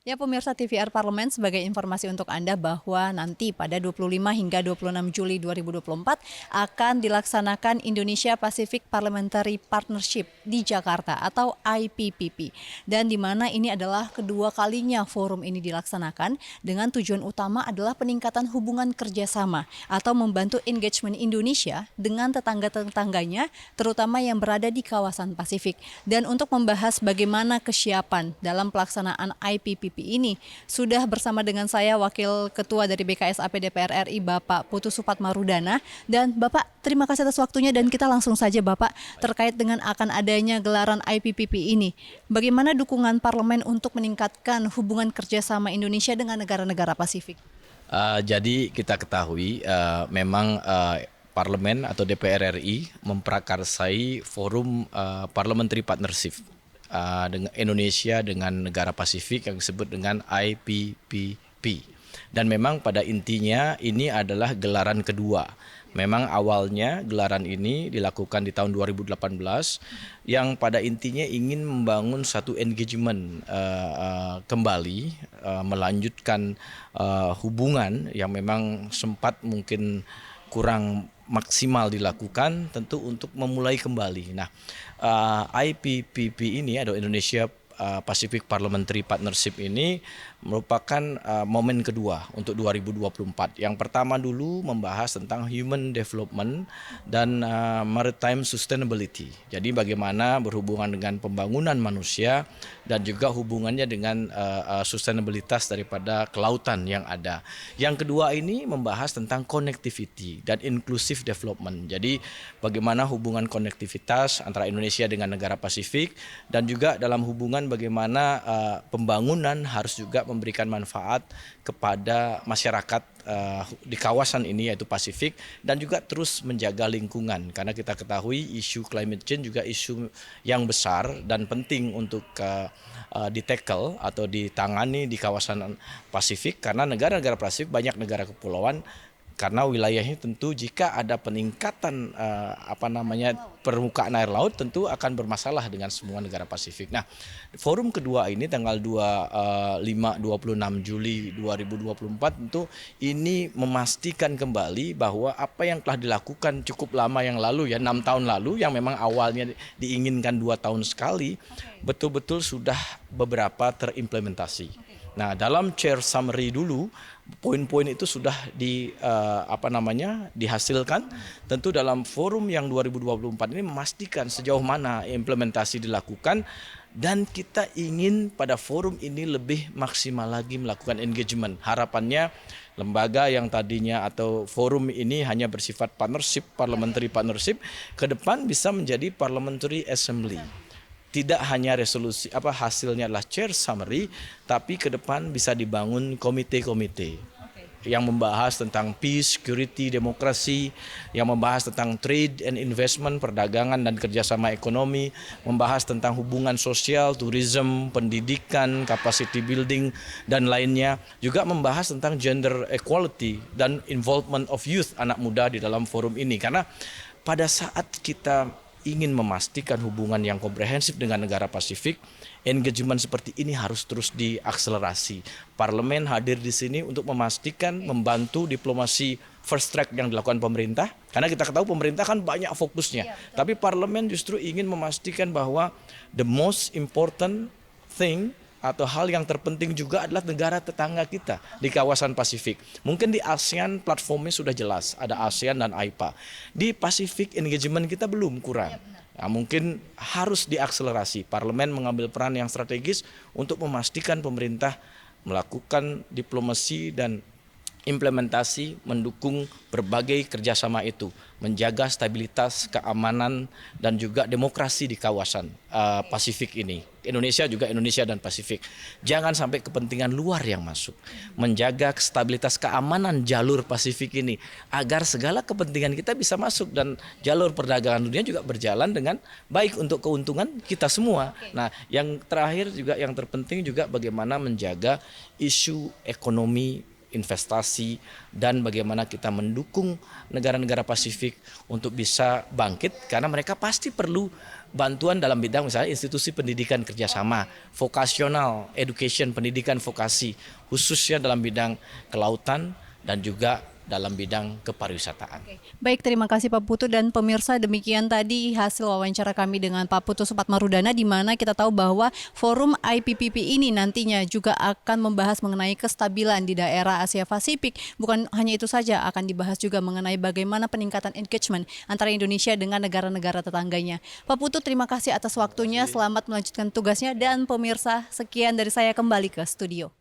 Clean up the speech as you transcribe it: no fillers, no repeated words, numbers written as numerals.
Ya pemirsa TVR Parlemen, sebagai informasi untuk Anda bahwa nanti pada 25 hingga 26 Juli 2024 akan dilaksanakan Indonesia Pacific Parliamentary Partnership di Jakarta atau IPPP. Dan di mana ini adalah kedua kalinya forum ini dilaksanakan dengan tujuan utama adalah peningkatan hubungan kerjasama atau membantu engagement Indonesia dengan tetangga-tetangganya terutama yang berada di kawasan Pasifik. Dan untuk membahas bagaimana kesiapan dalam pelaksanaan IPPP ini sudah bersama dengan saya Wakil Ketua dari BKSAP DPR RI Bapak Putu Supatmarudana. Dan Bapak, terima kasih atas waktunya dan kita langsung saja Bapak terkait dengan akan adanya gelaran IPPP ini. Bagaimana dukungan parlemen untuk meningkatkan hubungan kerjasama Indonesia dengan negara-negara Pasifik? Jadi kita ketahui memang parlemen atau DPR RI memprakarsai forum Parliamentary Partnership dengan Indonesia dengan negara Pasifik yang disebut dengan IPPP. Dan memang pada intinya ini adalah gelaran kedua. Memang awalnya gelaran ini dilakukan di tahun 2018 yang pada intinya ingin membangun satu engagement kembali, melanjutkan hubungan yang memang sempat mungkin kurang maksimal dilakukan, tentu untuk memulai kembali. Nah, IPPP ini atau Indonesia Pacific Parliamentary Partnership ini merupakan momen kedua untuk 2024. Yang pertama dulu membahas tentang human development dan maritime sustainability. Jadi bagaimana berhubungan dengan pembangunan manusia dan juga hubungannya dengan sustainabilitas daripada kelautan yang ada. Yang kedua ini membahas tentang connectivity dan inclusive development. Jadi bagaimana hubungan konektivitas antara Indonesia dengan negara Pasifik dan juga dalam hubungan bagaimana pembangunan harus juga memberikan manfaat kepada masyarakat di kawasan ini yaitu Pasifik dan juga terus menjaga lingkungan karena kita ketahui isu climate change juga isu yang besar dan penting untuk di-tackle atau ditangani di kawasan Pasifik karena negara-negara Pasifik banyak negara kepulauan. Karena wilayahnya tentu jika ada peningkatan permukaan air laut tentu akan bermasalah dengan semua negara Pasifik. Nah, forum kedua ini tanggal 26 Juli 2024 tentu ini memastikan kembali bahwa apa yang telah dilakukan cukup lama yang lalu ya 6 tahun lalu yang memang awalnya diinginkan 2 tahun sekali betul-betul sudah beberapa terimplementasi. Nah, dalam chair summary dulu poin-poin itu sudah dihasilkan. Tentu dalam forum yang 2024 ini memastikan sejauh mana implementasi dilakukan dan kita ingin pada forum ini lebih maksimal lagi melakukan engagement. Harapannya lembaga yang tadinya atau forum ini hanya bersifat partnership, parliamentary partnership, ke depan bisa menjadi parliamentary assembly. Tidak hanya resolusi hasilnya adalah chair summary, tapi ke depan bisa dibangun komite-komite yang membahas tentang peace, security, demokrasi, yang membahas tentang trade and investment, perdagangan dan kerjasama ekonomi, membahas tentang hubungan sosial, tourism, pendidikan, capacity building, dan lainnya. Juga membahas tentang gender equality dan involvement of youth, anak muda di dalam forum ini. Karena pada saat kita ingin memastikan hubungan yang komprehensif dengan negara Pasifik, engagement seperti ini harus terus diakselerasi. Parlemen hadir di sini untuk memastikan, membantu diplomasi first track yang dilakukan pemerintah. Karena kita ketahui pemerintah kan banyak fokusnya. Tapi parlemen justru ingin memastikan bahwa the most important thing atau hal yang terpenting juga adalah negara tetangga kita di kawasan Pasifik. Mungkin di ASEAN platformnya sudah jelas, ada ASEAN dan AIPA. Di Pasifik engagement kita belum kurang. Nah, mungkin harus diakselerasi. Parlemen mengambil peran yang strategis untuk memastikan pemerintah melakukan diplomasi dan implementasi mendukung berbagai kerjasama itu, menjaga stabilitas, keamanan, dan juga demokrasi di kawasan Pasifik ini. Indonesia juga Indonesia dan Pasifik. Jangan sampai kepentingan luar yang masuk. Menjaga stabilitas keamanan jalur Pasifik ini agar segala kepentingan kita bisa masuk dan jalur perdagangan dunia juga berjalan dengan baik untuk keuntungan kita semua. Nah, yang terakhir juga yang terpenting juga bagaimana menjaga isu ekonomi investasi, dan bagaimana kita mendukung negara-negara Pasifik untuk bisa bangkit, karena mereka pasti perlu bantuan dalam bidang misalnya institusi pendidikan kerjasama, vocational education, pendidikan vokasi, khususnya dalam bidang kelautan dan juga dalam bidang kepariwisataan. Baik, terima kasih Pak Putu, dan pemirsa, demikian tadi hasil wawancara kami dengan Pak Putu Supatmarudana, di mana kita tahu bahwa forum IPPP ini nantinya juga akan membahas mengenai kestabilan di daerah Asia Pasifik. Bukan hanya itu saja, akan dibahas juga mengenai bagaimana peningkatan engagement antara Indonesia dengan negara-negara tetangganya. Pak Putu, terima kasih atas waktunya, selamat melanjutkan tugasnya, dan pemirsa, sekian dari saya, kembali ke studio.